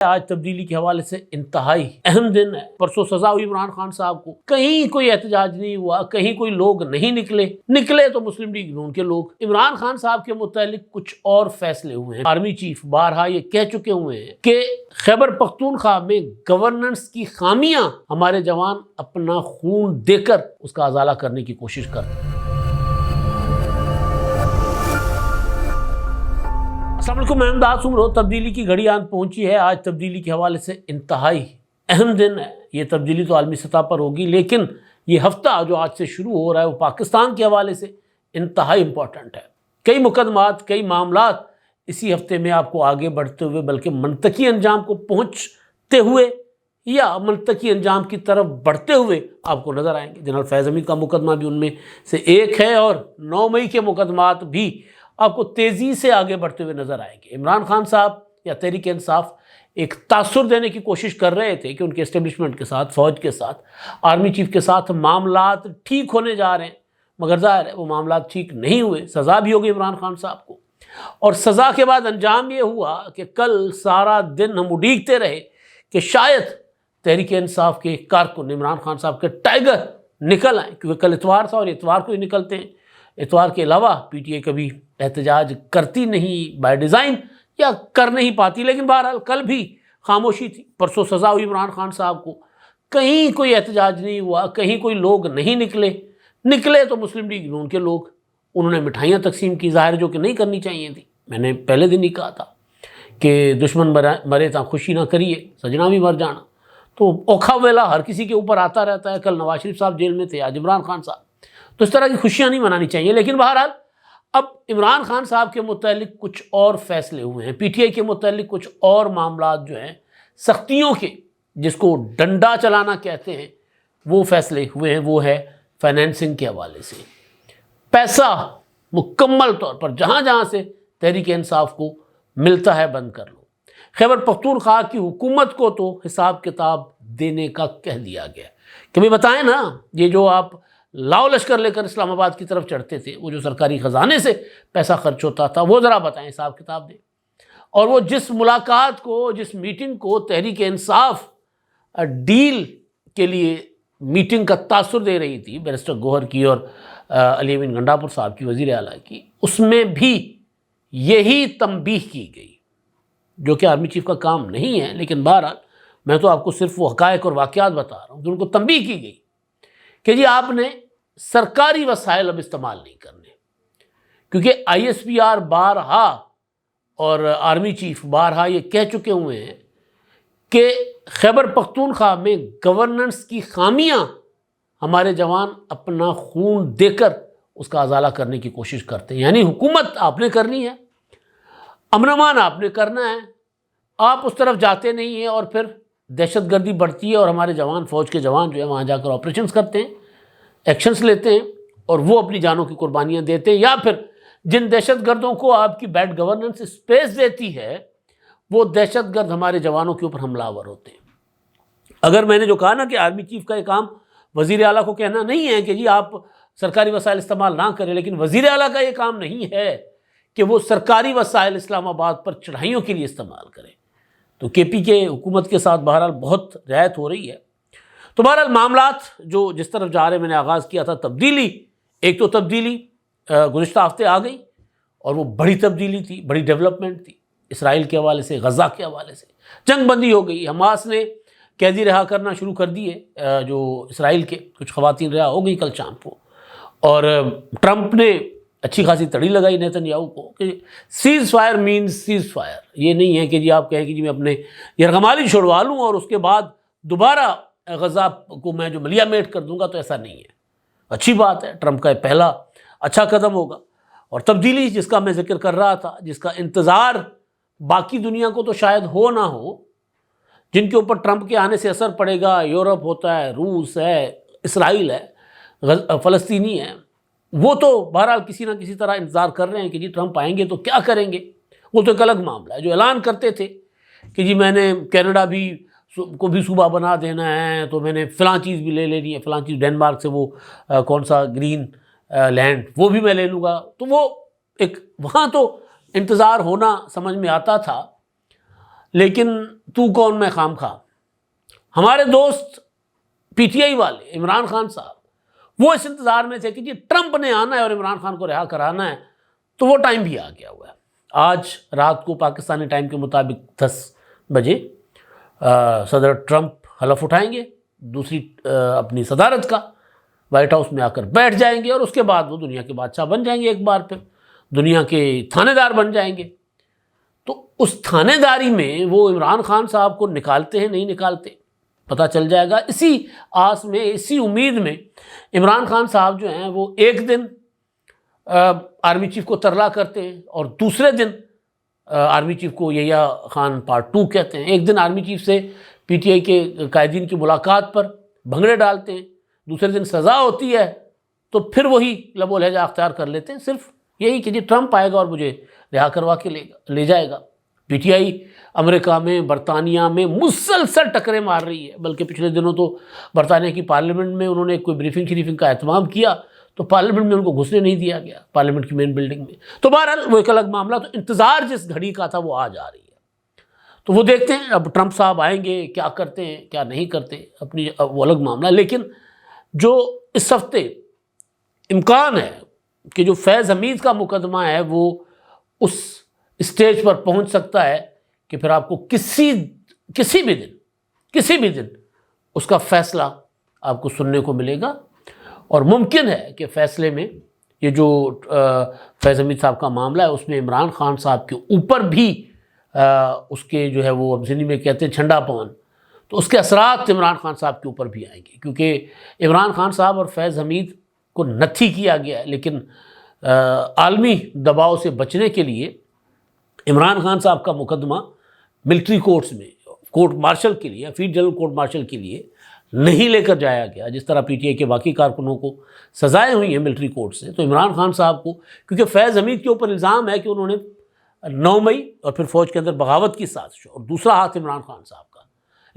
آج تبدیلی کے حوالے سے انتہائی اہم دن ہے۔ پرسوں سزا ہوئی عمران خان صاحب کو، کہیں کوئی احتجاج نہیں ہوا، کہیں کوئی لوگ نہیں نکلے تو مسلم لیگ نون کے لوگ۔ عمران خان صاحب کے متعلق کچھ اور فیصلے ہوئے ہیں۔ آرمی چیف بارہا یہ کہہ چکے ہوئے ہیں کہ خیبر پختونخوا میں گورننس کی خامیاں ہمارے جوان اپنا خون دے کر اس کا ازالہ کرنے کی کوشش کرتے ہیں۔ السلام علیکم، میں امداد عمر ہوں۔ تبدیلی کی گھڑی آن پہنچی ہے۔ آج تبدیلی کے حوالے سے انتہائی اہم دن ہے۔ یہ تبدیلی تو عالمی سطح پر ہوگی، لیکن یہ ہفتہ جو آج سے شروع ہو رہا ہے وہ پاکستان کے حوالے سے انتہائی امپورٹنٹ ہے۔ کئی مقدمات، کئی معاملات اسی ہفتے میں آپ کو آگے بڑھتے ہوئے بلکہ منطقی انجام کو پہنچتے ہوئے یا منطقی انجام کی طرف بڑھتے ہوئے آپ کو نظر آئیں گے۔ جنرل فیض حمید کا مقدمہ بھی ان میں سے ایک ہے، اور 9 مئی کے مقدمات بھی آپ کو تیزی سے آگے بڑھتے ہوئے نظر آئیں گے۔ عمران خان صاحب یا تحریک انصاف ایک تاثر دینے کی کوشش کر رہے تھے کہ ان کے اسٹیبلشمنٹ کے ساتھ، فوج کے ساتھ، آرمی چیف کے ساتھ معاملات ٹھیک ہونے جا رہے ہیں، مگر ظاہر ہے وہ معاملات ٹھیک نہیں ہوئے۔ سزا بھی ہوگی عمران خان صاحب کو، اور سزا کے بعد انجام یہ ہوا کہ کل سارا دن ہم اڈیگتے رہے کہ شاید تحریک انصاف کے کارکن عمران خان صاحب کے ٹائیگر نکل آئیں، کیونکہ کل اتوار تھا اور اتوار کو ہی نکلتے ہیں۔ اتوار کے علاوہ پی ٹی آئی کبھی احتجاج کرتی نہیں بائی ڈیزائن، یا کر نہیں پاتی، لیکن بہرحال کل بھی خاموشی تھی۔ پرسوں سزا ہوئی عمران خان صاحب کو، کہیں کوئی احتجاج نہیں ہوا، کہیں کوئی لوگ نہیں نکلے تو مسلم لیگ نون کے لوگ۔ انہوں نے مٹھائیاں تقسیم کی، ظاہر جو کہ نہیں کرنی چاہیے تھی۔ میں نے پہلے دن ہی کہا تھا کہ دشمن مرے تا خوشی نہ کریے، سجنا بھی مر جانا۔ تو اوکھا ویلا ہر کسی کے اوپر آتا رہتا ہے۔ کل نواز شریف صاحب جیل میں تھے، آج عمران خان صاحب، تو اس طرح کی خوشیاں نہیں منانی چاہیے۔ لیکن بہرحال اب عمران خان صاحب کے متعلق کچھ اور فیصلے ہوئے ہیں، پی ٹی آئی کے متعلق کچھ اور معاملات جو ہیں سختیوں کے، جس کو ڈنڈا چلانا کہتے ہیں، وہ فیصلے ہوئے ہیں۔ وہ ہے فائنینسنگ کے حوالے سے۔ پیسہ مکمل طور پر جہاں جہاں سے تحریک انصاف کو ملتا ہے بند کر لو۔ خیبر پختونخوا کی حکومت کو تو حساب کتاب دینے کا کہہ دیا گیا کہ بھئی بتائیں نا، یہ جو آپ لاؤ لشکر لے کر اسلام آباد کی طرف چڑھتے تھے، وہ جو سرکاری خزانے سے پیسہ خرچ ہوتا تھا، وہ ذرا بتائیں، حساب کتاب دیں۔ اور وہ جس ملاقات کو، جس میٹنگ کو تحریک انصاف ڈیل کے لیے میٹنگ کا تاثر دے رہی تھی، بیرسٹر گوہر کی اور علی امین گنڈاپور صاحب کی، وزیر اعلیٰ کی، اس میں بھی یہی تنبیہ کی گئی، جو کہ آرمی چیف کا کام نہیں ہے، لیکن بہرحال میں تو آپ کو صرف وہ حقائق اور واقعات بتا رہا ہوں کہ ان کو تنبیہ کی گئی کہ جی آپ نے سرکاری وسائل اب استعمال نہیں کرنے، کیونکہ آئی ایس پی آر بارہا اور آرمی چیف بارہا یہ کہہ چکے ہوئے ہیں کہ خیبر پختونخوا میں گورننس کی خامیاں ہمارے جوان اپنا خون دے کر اس کا ازالہ کرنے کی کوشش کرتے ہیں۔ یعنی حکومت آپ نے کرنی ہے، امن امان آپ نے کرنا ہے، آپ اس طرف جاتے نہیں ہیں، اور پھر دہشت گردی بڑھتی ہے اور ہمارے جوان، فوج کے جوان جو ہے وہاں جا کر آپریشنز کرتے ہیں، ایکشنز لیتے ہیں، اور وہ اپنی جانوں کی قربانیاں دیتے ہیں، یا پھر جن دہشت گردوں کو آپ کی بیڈ گورننس اسپیس دیتی ہے، وہ دہشت گرد ہمارے جوانوں کے اوپر حملہ آور ہوتے ہیں۔ اگر میں نے جو کہا نا کہ آرمی چیف کا یہ کام وزیر اعلیٰ کو کہنا نہیں ہے کہ جی آپ سرکاری وسائل استعمال نہ کریں، لیکن وزیر اعلیٰ کا یہ کام نہیں ہے کہ وہ سرکاری وسائل اسلام آباد پر چڑھائیوں کے لیے استعمال کریں۔ تو کے پی کے حکومت کے ساتھ بہرحال بہت رعایت ہو رہی ہے۔ تو بہرحال معاملات جو جس طرف جا رہے ہیں، میں نے آغاز کیا تھا تبدیلی، ایک تو تبدیلی گزشتہ ہفتے آ گئی، اور وہ بڑی تبدیلی تھی، بڑی ڈیولپمنٹ تھی۔ اسرائیل کے حوالے سے، غزہ کے حوالے سے جنگ بندی ہو گئی، حماس نے قیدی رہا کرنا شروع کر دیے، جو اسرائیل کے کچھ خواتین رہا ہو گئی کل شام کو، اور ٹرمپ نے اچھی خاصی تڑی لگائی نیتن یاہو کو کہ ceasefire means ceasefire. یہ نہیں ہے کہ جی آپ کہیں کہ جی میں اپنے یرغمالی چھڑوا لوں اور اس کے بعد دوبارہ غزہ کو میں جو ملیا میٹ کر دوں گا، تو ایسا نہیں ہے۔ اچھی بات ہے، ٹرمپ کا پہلا اچھا قدم ہوگا۔ اور تبدیلی جس کا میں ذکر کر رہا تھا، جس کا انتظار باقی دنیا کو تو شاید ہو نہ ہو، جن کے اوپر ٹرمپ کے آنے سے اثر پڑے گا، یورپ ہوتا ہے، روس ہے، اسرائیل ہے، فلسطینی ہے، وہ تو بہرحال کسی نہ کسی طرح انتظار کر رہے ہیں کہ جی ٹرمپ آئیں گے تو کیا کریں گے۔ وہ تو ایک الگ معاملہ ہے۔ جو اعلان کرتے تھے کہ جی میں نے کینیڈا بھی کو بھی صوبہ بنا دینا ہے، تو میں نے فلاں چیز بھی لے لینی ہے، فلاں چیز ڈینمارک سے وہ کون سا گرین لینڈ وہ بھی میں لے لوں گا، تو وہ ایک وہاں تو انتظار ہونا سمجھ میں آتا تھا۔ لیکن تو کون میں خام خواہ. ہمارے دوست پی ٹی آئی والے عمران خان صاحب وہ اس انتظار میں تھے کہ جی ٹرمپ نے آنا ہے اور عمران خان کو رہا کرانا ہے، تو وہ ٹائم بھی آ گیا ہوا ہے. آج رات کو پاکستانی ٹائم کے مطابق 10 بجے صدر ٹرمپ حلف اٹھائیں گے دوسری اپنی صدارت کا، وائٹ ہاؤس میں آ کر بیٹھ جائیں گے، اور اس کے بعد وہ دنیا کے بادشاہ بن جائیں گے، ایک بار پھر دنیا کے تھانے دار بن جائیں گے. تو اس تھانے داری میں وہ عمران خان صاحب کو نکالتے ہیں نہیں نکالتے پتہ چل جائے گا. اسی آس میں، اسی امید میں عمران خان صاحب جو ہیں وہ ایک دن آرمی چیف کو ترلا کرتے ہیں اور دوسرے دن آرمی چیف کو یحییٰ خان پارٹ 2 کہتے ہیں. ایک دن آرمی چیف سے پی ٹی آئی کے قائدین کی ملاقات پر بھنگڑے ڈالتے ہیں، دوسرے دن سزا ہوتی ہے تو پھر وہی لب و لہجہ اختیار کر لیتے ہیں، صرف یہی کہ جی ٹرمپ آئے گا اور مجھے رہا کروا کے لے جائے گا. پی ٹی آئی امریکہ میں، برطانیہ میں مسلسل ٹکریں مار رہی ہے، بلکہ پچھلے دنوں تو برطانیہ کی پارلیمنٹ میں انہوں نے کوئی بریفنگ کا اہتمام کیا تو پارلیمنٹ میں ان کو گھسنے نہیں دیا گیا، پارلیمنٹ کی مین بلڈنگ میں. تو بہرحال وہ ایک الگ معاملہ. تو انتظار جس گھڑی کا تھا وہ آج آ رہی ہے. تو وہ دیکھتے ہیں اب ٹرمپ صاحب آئیں گے، کیا کرتے ہیں کیا نہیں کرتے، اپنی وہ الگ معاملہ. لیکن جو اس ہفتے امکان ہے کہ جو فیض حمید کا مقدمہ ہے وہ اس اسٹیج پر پہنچ سکتا ہے کہ پھر آپ کو کسی بھی دن اس کا فیصلہ آپ کو سننے کو ملے گا. اور ممکن ہے کہ فیصلے میں یہ جو فیض حمید صاحب کا معاملہ ہے اس میں عمران خان صاحب کے اوپر بھی اس کے جو ہے وہ ابزنی میں کہتے ہیں چھنڈا پون، تو اس کے اثرات عمران خان صاحب کے اوپر بھی آئیں گے، کیونکہ عمران خان صاحب اور فیض حمید کو نتھی کیا گیا ہے. لیکن عالمی دباؤ سے بچنے کے لیے عمران خان صاحب کا مقدمہ ملٹری کورٹس میں کورٹ مارشل کے لیے، field general court marshal K لیے نہیں لے کر جایا گیا، جس طرح پی ٹی آئی کے باقی کارکنوں کو سزائیں ہوئی ہیں ملٹری کورٹ سے. تو عمران خان صاحب کو، کیونکہ فیض حمید کے اوپر الزام ہے کہ انہوں نے 9 مئی اور پھر فوج کے اندر بغاوت کی سازش، اور دوسرا ہاتھ عمران خان صاحب کا.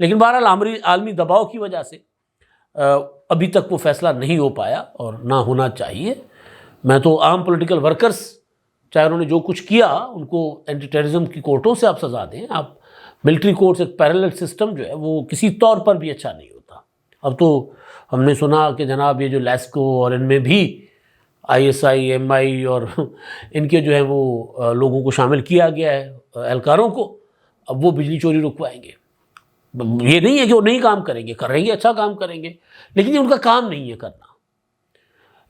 لیکن بہرحال عالمی دباؤ کی وجہ سے ابھی تک وہ فیصلہ نہیں ہو پایا اور نہ ہونا چاہیے. میں تو عام پولیٹیکل ورکرز چاہے انہوں نے جو کچھ کیا ان کو اینٹی ٹیررزم کی کورٹوں سے آپ سزا دیں. آپ ملٹری کورٹس ایک پیرلل سسٹم جو ہے وہ کسی طور پر بھی اچھا نہیں ہوتا. اب تو ہم نے سنا کہ جناب یہ جو لیسکو اور ان میں بھی آئی ایس آئی، ایم آئی اور ان کے جو ہے وہ لوگوں کو شامل کیا گیا ہے، اہلکاروں کو. اب وہ بجلی چوری رکوائیں گے. یہ نہیں ہے کہ وہ نہیں کام کریں گے، کریں گے، اچھا کام کریں گے، لیکن یہ ان کا کام نہیں ہے کرنا.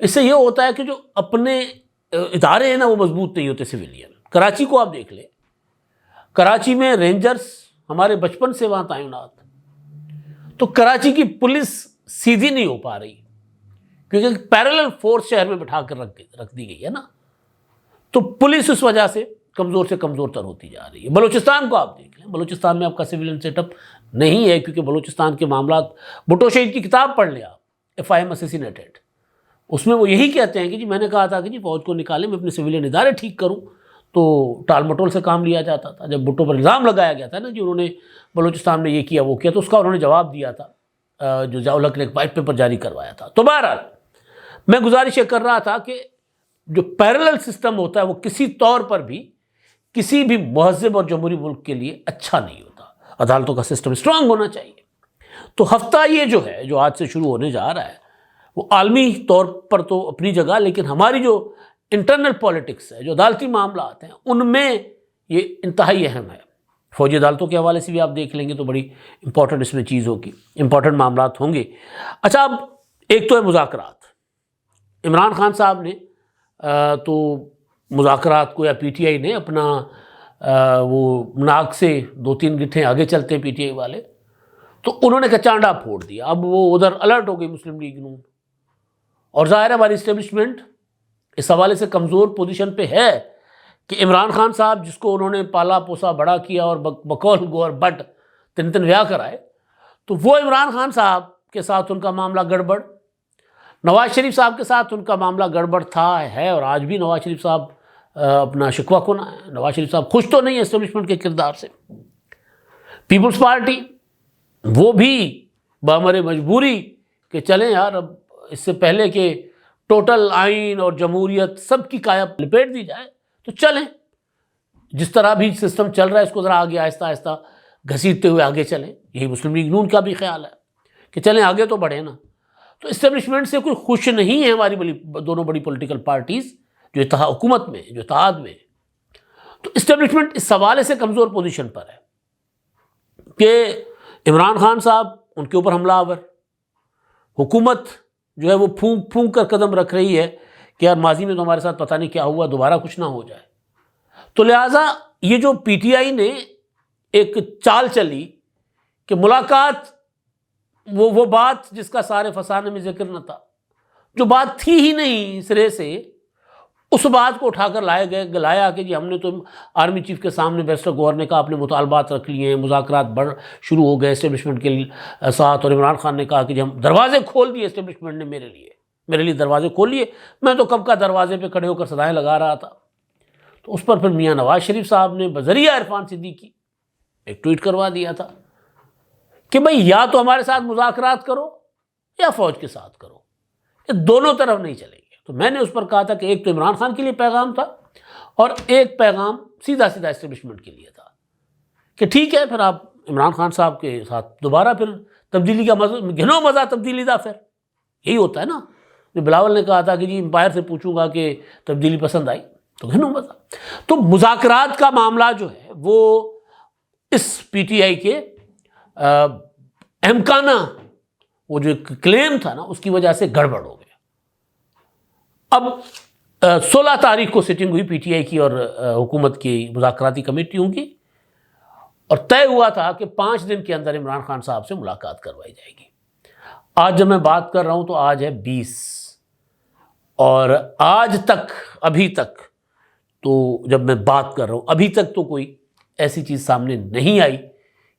اس سے یہ ہوتا ہے کہ جو اپنے ادارے ہیں نا وہ مضبوط نہیں ہوتے سویلین. کراچی کو آپ دیکھ لیں، کراچی میں رینجرز ہمارے بچپن سے وہاں تعینات، تو کراچی کی پولیس سیدھی نہیں ہو پا رہی کیونکہ پیرلل فورس شہر میں بٹھا کر رکھ دی گئی ہے نا. تو پولیس اس وجہ سے کمزور سے کمزور تر ہوتی جا رہی ہے. بلوچستان کو آپ دیکھ لیں، بلوچستان میں آپ کا سویلین سیٹ اپ نہیں ہے، کیونکہ بلوچستان کے معاملات، بھٹو شہید کی کتاب پڑھ لیں آپ، FIM اسیسینیٹڈ، اس میں وہ یہی کہتے ہیں کہ جی میں نے کہا تھا کہ جی فوج کو نکالیں، میں اپنے سویلین ادارے ٹھیک کروں، تو ٹال مٹول سے کام لیا جاتا تھا. جب بھٹو پر الزام لگایا گیا تھا نا جی انہوں نے بلوچستان میں یہ کیا وہ کیا، تو اس کا انہوں نے جواب دیا تھا جو ضیاء الحق نے ایک وائٹ پیپر جاری کروایا تھا. تو بہرحال میں گزارش یہ کر رہا تھا کہ جو پیرلل سسٹم ہوتا ہے وہ کسی طور پر بھی کسی بھی مہذب اور جمہوری ملک کے لیے اچھا نہیں ہوتا. عدالتوں کا سسٹم اسٹرانگ ہونا چاہیے. تو ہفتہ یہ جو ہے جو آج سے شروع ہونے جا رہا ہے وہ عالمی طور پر تو اپنی جگہ، لیکن ہماری جو انٹرنل پولیٹکس ہے، جو عدالتی معاملات ہیں، ان میں یہ انتہائی اہم ہے. فوجی عدالتوں کے حوالے سے بھی آپ دیکھ لیں گے تو بڑی امپورٹنٹ اس میں چیز ہوگی، امپورٹنٹ معاملات ہوں گے. اچھا، اب ایک تو ہے مذاکرات. عمران خان صاحب نے تو مذاکرات کو، یا پی ٹی آئی نے اپنا وہ ناک سے 2-3 گٹھیں آگے چلتے ہیں پی ٹی آئی والے، تو انہوں نے کچانڈا پھوڑ دیا. اب وہ ادھر الرٹ ہو گئی مسلم لیگ نون، اور ظاہر ہے ہماری اسٹیبلشمنٹ اس حوالے سے کمزور پوزیشن پہ ہے کہ عمران خان صاحب جس کو انہوں نے پالا پوسا بڑا کیا اور بقول گور بٹ 3 ویاہ کرائے، تو وہ عمران خان صاحب کے ساتھ ان کا معاملہ گڑبڑ، نواز شریف صاحب کے ساتھ ان کا معاملہ گڑبڑ تھا، ہے، اور آج بھی نواز شریف صاحب اپنا شکوہ کنا ہے. نواز شریف صاحب خوش تو نہیں ہے اسٹیبلشمنٹ کے کردار سے. پیپلز پارٹی وہ بھی بامر مجبوری کہ چلیں یار، اب اس سے پہلے کہ ٹوٹل آئین اور جمہوریت سب کی کایا لپیٹ دی جائے تو چلیں، جس طرح بھی سسٹم چل رہا ہے اس کو ذرا آگے آہستہ آہستہ گھسیٹتے ہوئے آگے چلیں. یہی مسلم لیگ نون کا بھی خیال ہے کہ چلیں آگے تو بڑھیں نا. تو اسٹیبلشمنٹ سے کوئی خوش نہیں ہے ہماری دونوں بڑی پولیٹیکل پارٹیز جو حکومت میں جو اتحاد میں. تو اسٹیبلشمنٹ اس حوالے سے کمزور پوزیشن پر ہے کہ عمران خان صاحب ان کے اوپر حملہ آور، حکومت جو ہے وہ پھونک پھونک کر قدم رکھ رہی ہے کہ یار ماضی میں تو ہمارے ساتھ پتہ نہیں کیا ہوا، دوبارہ کچھ نہ ہو جائے. تو لہٰذا یہ جو پی ٹی آئی نے ایک چال چلی کہ ملاقات وہ بات جس کا سارے فسانے میں ذکر نہ تھا، جو بات تھی ہی نہیں سرے سے، اس بات کو اٹھا کر لایا کہ جی ہم نے تو آرمی چیف کے سامنے بیرسٹر گوہر نے کہا اپنے مطالبات رکھ لیے ہیں، مذاکرات شروع ہو گئے اسٹیبلشمنٹ کے ساتھ. اور عمران خان نے کہا کہ جی ہم دروازے کھول دیے، اسٹیبلشمنٹ نے میرے لیے دروازے کھول لیے، میں تو کب کا دروازے پہ کھڑے ہو کر صدائیں لگا رہا تھا. تو اس پر پھر میاں نواز شریف صاحب نے بذریعہ عرفان صدیقی ایک ٹویٹ کروا دیا تھا کہ بھئی یا تو ہمارے ساتھ مذاکرات کرو یا فوج کے ساتھ کرو، یہ دونوں طرف نہیں چلیں گے. تو میں نے اس پر کہا تھا کہ ایک تو عمران خان کے لیے پیغام تھا اور ایک پیغام سیدھا اسٹیبلشمنٹ کے لیے تھا کہ ٹھیک ہے پھر آپ عمران خان صاحب کے ساتھ دوبارہ پھر تبدیلی کا گھنو مزہ تبدیلی دا. پھر یہی ہوتا ہے نا، جو بلاول نے کہا تھا کہ جی امپائر سے پوچھوں گا کہ تبدیلی پسند آئی تو گھنو مزہ. تو مذاکرات کا معاملہ جو ہے وہ اس پی ٹی آئی کے امکانہ وہ جو کلیم تھا نا اس کی وجہ سے گڑبڑ ہو گیا. اب 16 تاریخ کو سٹنگ ہوئی پی ٹی آئی کی اور حکومت کی مذاکراتی کمیٹیوں کی، اور طے ہوا تھا کہ 5 دن کے اندر عمران خان صاحب سے ملاقات کروائی جائے گی. آج جب میں بات کر رہا ہوں تو آج ہے 20، اور آج تک ابھی تک تو جب میں بات کر رہا ہوں ابھی تک تو کوئی ایسی چیز سامنے نہیں آئی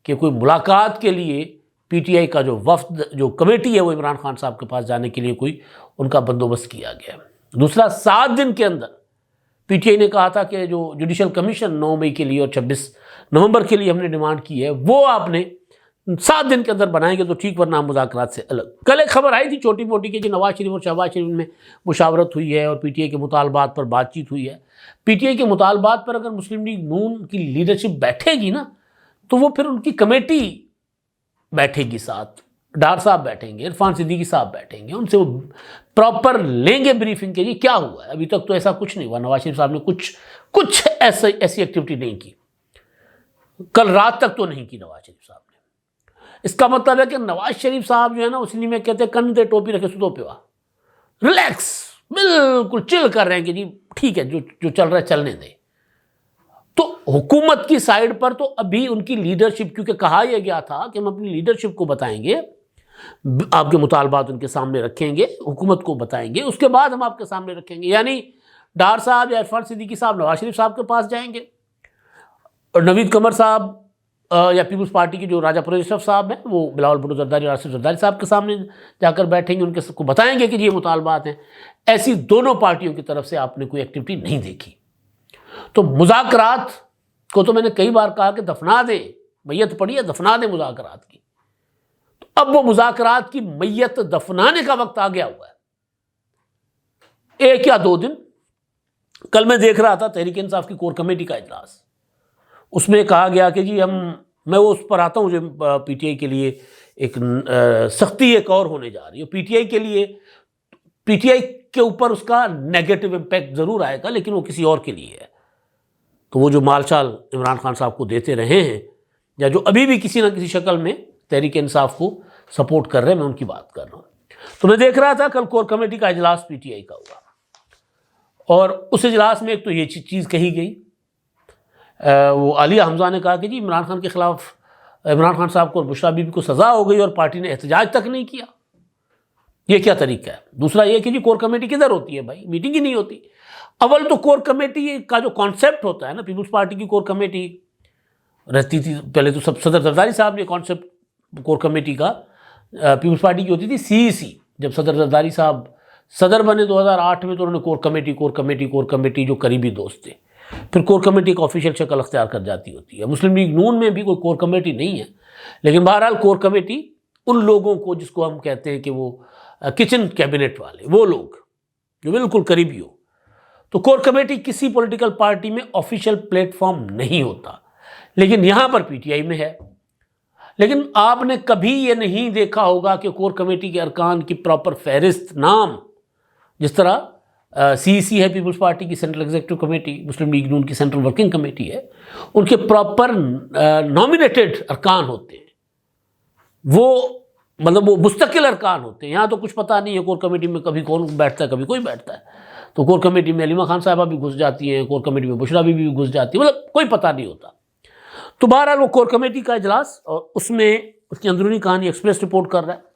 کہ کوئی ملاقات کے لیے پی ٹی آئی کا جو وفد جو کمیٹی ہے وہ عمران خان صاحب کے پاس جانے کے لیے کوئی ان کا بندوبست کیا گیا. دوسرا 7 دن کے اندر پی ٹی آئی نے کہا تھا کہ جو جوڈیشل کمیشن 9 مئی کے لیے اور 26 نومبر کے لیے ہم نے ڈیمانڈ کی ہے وہ آپ نے 7 دن کے اندر بنائیں گے تو ٹھیک، ورنہ ہم مذاکرات سے الگ. کل ایک خبر آئی تھی چھوٹی موٹی کہ نواز شریف اور شہباز شریف میں مشاورت ہوئی ہے اور پی ٹی آئی کے مطالبات پر بات چیت ہوئی ہے. پی ٹی آئی کے مطالبات پر اگر مسلم لیگ نون کی لیڈرشپ بیٹھے گی نا تو وہ پھر ان کی کمیٹی بیٹھے گی، ساتھ ڈار صاحب بیٹھیں گے، عرفان صدیقی صاحب بیٹھیں گے، ان سے وہ پراپر لیں گے بریفنگ کے لیے کیا ہوا ہے. ابھی تک تو ایسا کچھ نہیں ہوا، نواز شریف صاحب نے کچھ ایسی ایکٹیویٹی نہیں کی، کل رات تک تو نہیں کی نواز شریف صاحب نے. اس کا مطلب ہے کہ نواز شریف صاحب جو ہے نا اس لیے میں کہتے ہیں کن دے ٹوپی رکھے سدو پیوا، ریلیکس، بالکل چل کر رہے ہیں کہ جی ٹھیک ہے جو چل رہا ہے چلنے دیں. تو حکومت کی سائیڈ پر تو ابھی ان کی لیڈرشپ، کیونکہ کہا یہ گیا تھا کہ ہم اپنی لیڈرشپ کو بتائیں گے، آپ کے مطالبات ان کے سامنے رکھیں گے، حکومت کو بتائیں گے، اس کے بعد ہم آپ کے سامنے رکھیں گے. یعنی ڈار صاحب یا عرفان صدیقی صاحب نواز شریف صاحب کے پاس جائیں گے اور نوید قمر صاحب یا پیپلز پارٹی کے جو راجہ پرویز صاحب ہیں وہ بلاول بھٹو زرداری اور آصف زرداری صاحب کے سامنے جا کر بیٹھیں گے، ان کے کو بتائیں گے کہ یہ مطالبات ہیں. ایسی دونوں پارٹیوں کی طرف سے آپ نے کوئی ایکٹیویٹی نہیں دیکھی. تو مذاکرات کو تو میں نے کئی بار کہا کہ دفنا دیں، میت پڑی ہے دفنا دیں مذاکرات کی. تو اب وہ مذاکرات کی میت دفنانے کا وقت آ گیا ہوا ہے. 1 یا 2 دن کل میں دیکھ رہا تھا تحریک انصاف کی کور کمیٹی کا اجلاس، اس میں کہا گیا کہ جی میں وہ اس پر آتا ہوں جو پی ٹی آئی کے لیے ایک سختی ایک اور ہونے جا رہی ہے. پی ٹی آئی کے لیے پی ٹی آئی کے اوپر اس کا نیگیٹو امپیکٹ ضرور آئے گا لیکن وہ کسی اور کے لیے ہے. تو وہ جو مال شال عمران خان صاحب کو دیتے رہے ہیں یا جو ابھی بھی کسی نہ کسی شکل میں تحریک انصاف کو سپورٹ کر رہے ہیں، میں ان کی بات کر رہا ہوں. تو میں دیکھ رہا تھا کل کور کمیٹی کا اجلاس پی ٹی آئی کا ہوا اور اس اجلاس میں ایک تو یہ چیز کہی گئی، وہ عالیہ حمزہ نے کہا کہ جی عمران خان کے خلاف عمران خان صاحب کو اور بشریٰ بی بی کو سزا ہو گئی اور پارٹی نے احتجاج تک نہیں کیا. یہ کیا طریقہ ہے؟ دوسرا یہ کہ جی کور کمیٹی کدھر ہوتی ہے بھائی، میٹنگ ہی نہیں ہوتی. اول تو کور کمیٹی کا جو کانسیپٹ ہوتا ہے نا، پیپلز پارٹی کی کور کمیٹی رہتی تھی پہلے تو صدر زرداری صاحب نے کانسیپٹ کور کمیٹی کا پیپلز پارٹی کی ہوتی تھی CEC. جب صدر زرداری صاحب صدر بنے 2008 میں تو انہوں نے کور کمیٹی جو قریبی دوست تھے، پھر کور کمیٹی کا آفیشیل شکل اختیار کر جاتی ہوتی ہے. مسلم لیگ نون میں بھی کوئی کور کمیٹی نہیں ہے، لیکن بہرحال کور کمیٹی ان لوگوں کو جس کو ہم کہتے ہیں کہ وہ کچن کیبنٹ والے، وہ لوگ جو بالکل قریبی ہو. تو کور کمیٹی کسی پولیٹیکل پارٹی میں آفیشیل پلیٹ فارم نہیں ہوتا، لیکن یہاں پر پی ٹی آئی میں ہے. لیکن آپ نے کبھی یہ نہیں دیکھا ہوگا کہ کور کمیٹی کے ارکان کی پراپر فہرست نام، جس طرح سی ہے پیپلز پارٹی کی سینٹرل ایگزیکٹو کمیٹی، مسلم لیگ نون کی سینٹرل ورکنگ کمیٹی ہے، ان کے پراپر نامینیٹڈ ارکان ہوتے ہیں، وہ مطلب وہ مستقل ارکان ہوتے ہیں. یہاں تو کچھ پتہ نہیں ہے کور کمیٹی میں کبھی کون بیٹھتا ہے کبھی کوئی بیٹھتا ہے. تو کور کمیٹی میں علیمہ خان صاحبہ بھی گھس جاتی ہیں، کور کمیٹی میں بشریٰ بی بھی گھس جاتی ہے، مطلب کوئی پتہ نہیں ہوتا. تو بہرحال وہ کور کمیٹی کا اجلاس، اور اس میں اس کی اندرونی کہانی ایکسپریس رپورٹ کر رہا ہے.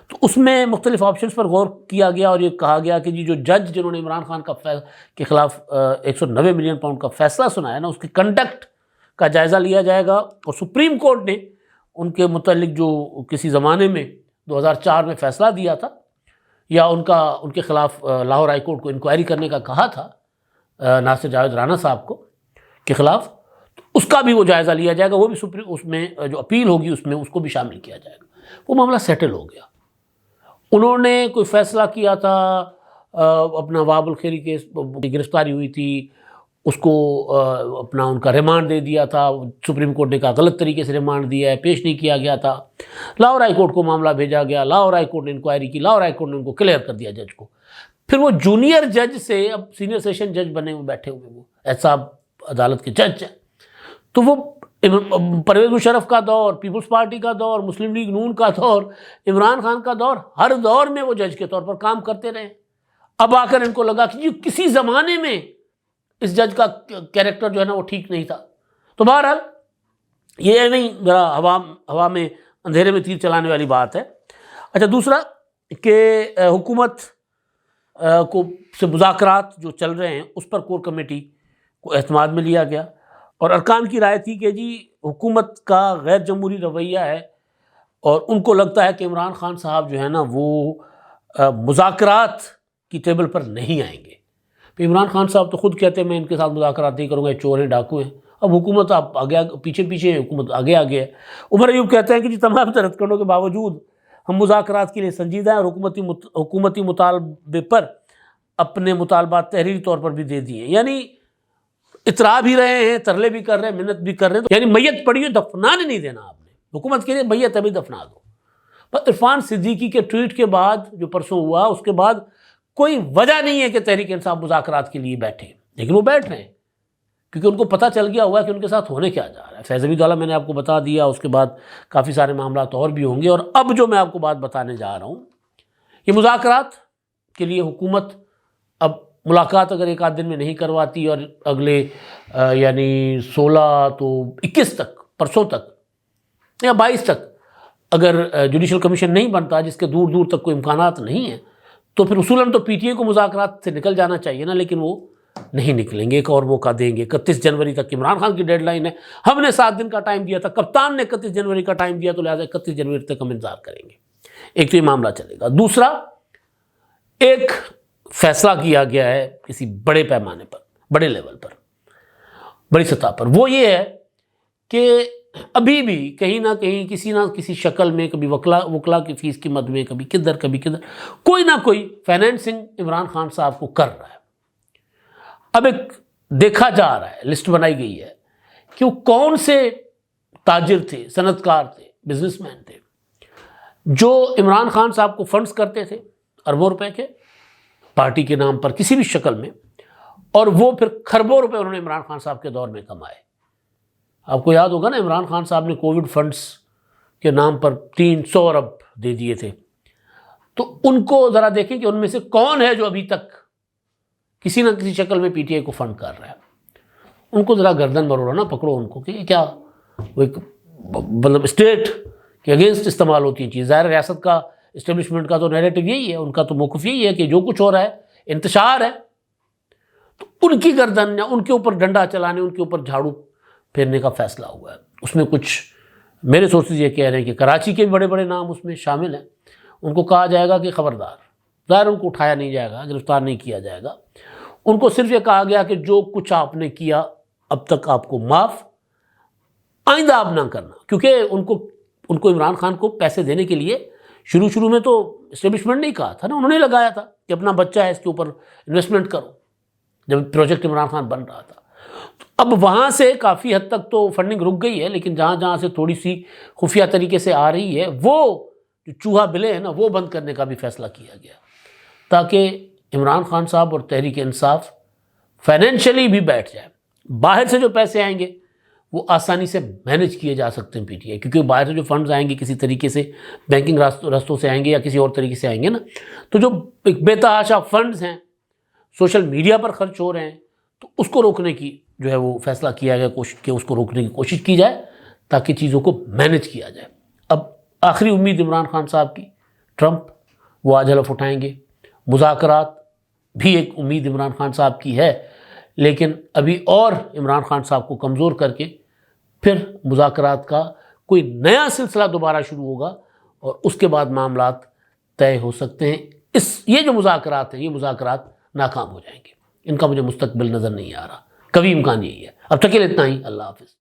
تو اس میں مختلف آپشنز پر غور کیا گیا اور یہ کہا گیا کہ جو جج جنہوں نے عمران خان کے خلاف 190 ملین پاؤنڈ کا فیصلہ سنا ہے نا، اس کی کنڈکٹ کا جائزہ لیا جائے گا. اور سپریم کورٹ نے ان کے متعلق جو کسی زمانے میں 2004 میں فیصلہ دیا تھا، یا ان کے خلاف لاہور ہائی کورٹ کو انکوائری کرنے کا کہا تھا ناصر جاوید رانا صاحب کے خلاف، تو اس کا بھی وہ جائزہ لیا جائے گا. وہ بھی اس میں جو اپیل ہوگی اس میں اس کو بھی شامل کیا جائے گا. وہ معاملہ سیٹل ہو گیا. انہوں نے کوئی فیصلہ کیا تھا اپنا وہاب الخیری کیس گرفتاری ہوئی تھی، اس کو اپنا ان کا ریمانڈ دے دیا تھا. سپریم کورٹ نے کہا غلط طریقے سے ریمانڈ دیا ہے، پیش نہیں کیا گیا تھا. لاہور ہائی کورٹ کو معاملہ بھیجا گیا، لاہور ہائی کورٹ نے انکوائری کی، لاہور ہائی کورٹ نے ان کو کلیئر کر دیا جج کو. پھر وہ جونیئر جج سے اب سینئر سیشن جج بنے ہوئے بیٹھے ہوئے، وہ احتساب عدالت کے جج ہیں. تو وہ پرویز مشرف کا دور، پیپلز پارٹی کا دور، مسلم لیگ نون کا دور، عمران خان کا دور، ہر دور میں وہ جج کے طور پر کام کرتے رہے. اب آ کر ان کو لگا کہ کسی زمانے میں اس جج کا کیریکٹر جو ہے نا وہ ٹھیک نہیں تھا. تو بہرحال یہ نہیں ذرا ہوا میں اندھیرے میں تیر چلانے والی بات ہے. اچھا، دوسرا کہ حکومت سے مذاکرات جو چل رہے ہیں اس پر کور کمیٹی کو اعتماد میں لیا گیا، اور ارکان کی رائے تھی کہ جی حکومت کا غیر جمہوری رویہ ہے، اور ان کو لگتا ہے کہ عمران خان صاحب جو ہے نا وہ مذاکرات کی ٹیبل پر نہیں آئیں گے. عمران خان صاحب تو خود کہتے ہیں میں ان کے ساتھ مذاکرات نہیں کروں گا، چور ہیں، ڈاکو ہیں. اب حکومت آپ آگے پیچھے ہے، حکومت آگے ہے. عمر ایوب کہتے ہیں کہ جی تمام ترددوں کے باوجود ہم مذاکرات کے لیے سنجیدہ ہیں، اور حکومتی مطالبے پر اپنے مطالبات تحریری طور پر بھی دے دیے. یعنی اترا بھی رہے ہیں، ترلے بھی کر رہے ہیں، محنت بھی کر رہے ہیں. یعنی میت پڑی ہوئی دفنانے نہیں دینا آپ نے، حکومت کے لیے میت ابھی دفنا دو. پر عرفان صدیقی کے ٹویٹ کے بعد جو پرسوں ہوا، اس کے بعد کوئی وجہ نہیں ہے کہ تحریک انصاف مذاکرات کے لیے بیٹھے، لیکن وہ بیٹھ رہے ہیں کیونکہ ان کو پتہ چل گیا ہوا کہ ان کے ساتھ ہونے کیا جا رہا ہے. فیض عبید والا میں نے آپ کو بتا دیا، اس کے بعد کافی سارے معاملات اور بھی ہوں گے. اور اب جو میں آپ کو بات بتانے جا رہا ہوں، یہ مذاکرات کے لیے حکومت اب ملاقات اگر ایک آدھ دن میں نہیں کرواتی، اور اگلے یعنی 16 تو 21 تک، پرسوں تک یا 22 تک اگر جوڈیشل کمیشن نہیں بنتا، جس کے دور دور تک کوئی امکانات نہیں ہیں، تو پھر اصولاً تو پی ٹی اے کو مذاکرات سے نکل جانا چاہیے نا، لیکن وہ نہیں نکلیں گے. ایک اور موقع دیں گے. 31 جنوری تک عمران خان کی ڈیڈ لائن ہے. ہم نے 7 دن کا ٹائم دیا تھا، کپتان نے 31 جنوری کا ٹائم دیا، تو لہٰذا 31 جنوری تک ہم انتظار کریں گے. ایک تو یہ معاملہ چلے گا. دوسرا، ایک فیصلہ کیا گیا ہے کسی بڑے پیمانے پر، بڑے لیول پر، بڑی سطح پر. وہ یہ ہے کہ ابھی بھی کہیں نہ کہیں کسی نہ کسی شکل میں، کبھی وکلا کی فیس کی مد میں، کبھی کدھر کوئی نہ کوئی فائنینسنگ عمران خان صاحب کو کر رہا ہے. اب ایک دیکھا جا رہا ہے، لسٹ بنائی گئی ہے کہ وہ کون سے تاجر تھے، صنعت کار تھے، بزنس مین تھے جو عمران خان صاحب کو فنڈز کرتے تھے اربوں روپے کے پارٹی کے نام پر کسی بھی شکل میں، اور وہ پھر کھربوں روپے انہوں نے عمران خان صاحب کے دور میں کمائے. آپ کو یاد ہوگا نا، عمران خان صاحب نے کووڈ فنڈز کے نام پر 300 ارب دے دیے تھے. تو ان کو ذرا دیکھیں کہ ان میں سے کون ہے جو ابھی تک کسی نہ کسی شکل میں پی ٹی آئی کو فنڈ کر رہا ہے. ان کو ذرا گردن مروڑو نا، پکڑو ان کو کہ یہ کیا وہ ایک مطلب اسٹیٹ کے اگینسٹ استعمال ہوتی ہیں چیز. ظاہر ریاست کا، اسٹیبلشمنٹ کا تو نیریٹو یہی ہے، ان کا تو موقف یہی ہے کہ جو کچھ ہو رہا ہے انتشار ہے. تو ان کی گردن یا ان کے اوپر ڈنڈا چلانے، ان کے اوپر جھاڑو پھیرنے کا فیصلہ ہوا ہے. اس میں کچھ میرے سورسز یہ کہہ رہے ہیں کہ کراچی کے بھی بڑے بڑے نام اس میں شامل ہیں. ان کو کہا جائے گا کہ خبردار، ظاہر ان کو اٹھایا نہیں جائے گا، گرفتار نہیں کیا جائے گا. ان کو صرف یہ کہا گیا کہ جو کچھ آپ نے کیا اب تک آپ کو معاف، آئندہ آپ نہ کرنا. کیونکہ ان کو عمران خان کو پیسے دینے کے لیے شروع میں تو اسٹیبلشمنٹ نہیں کہا تھا نا، انہوں نے لگایا تھا کہ اپنا بچہ ہے اس کے اوپر انویسٹمنٹ کرو، جب پروجیکٹ عمران خان بن رہا تھا. تو اب وہاں سے کافی حد تک تو فنڈنگ رک گئی ہے، لیکن جہاں جہاں سے تھوڑی سی خفیہ طریقے سے آ رہی ہے، وہ جو چوہا بلے ہیں نا، وہ بند کرنے کا بھی فیصلہ کیا گیا، تاکہ عمران خان صاحب اور تحریک انصاف فائنینشلی بھی بیٹھ جائے۔ باہر سے جو پیسے آئیں گے وہ آسانی سے مینج کیے جا سکتے ہیں پی ٹی آئی، کیونکہ باہر سے جو فنڈز آئیں گے کسی طریقے سے بینکنگ راستوں سے آئیں گے یا کسی اور طریقے سے آئیں گے نا، تو جو بے تحاشا فنڈز ہیں سوشل میڈیا پر خرچ ہو رہے ہیں، تو اس کو روکنے کی جو ہے وہ فیصلہ کیا گیا، کہ اس کو روکنے کی کوشش کی جائے تاکہ چیزوں کو مینج کیا جائے۔ اب آخری امید عمران خان صاحب کی ٹرمپ، وہ آج حلف اٹھائیں گے۔ مذاکرات بھی ایک امید عمران خان صاحب کی ہے، لیکن ابھی اور عمران خان صاحب کو کمزور کر کے پھر مذاکرات کا کوئی نیا سلسلہ دوبارہ شروع ہوگا، اور اس کے بعد معاملات طے ہو سکتے ہیں۔ یہ جو مذاکرات ہیں، یہ مذاکرات ناکام ہو جائیں گے، ان کا مجھے مستقبل نظر نہیں آ رہا، کبھی امکان یہی ہے۔ اب تک کے لیے اتنا ہی، اللہ حافظ۔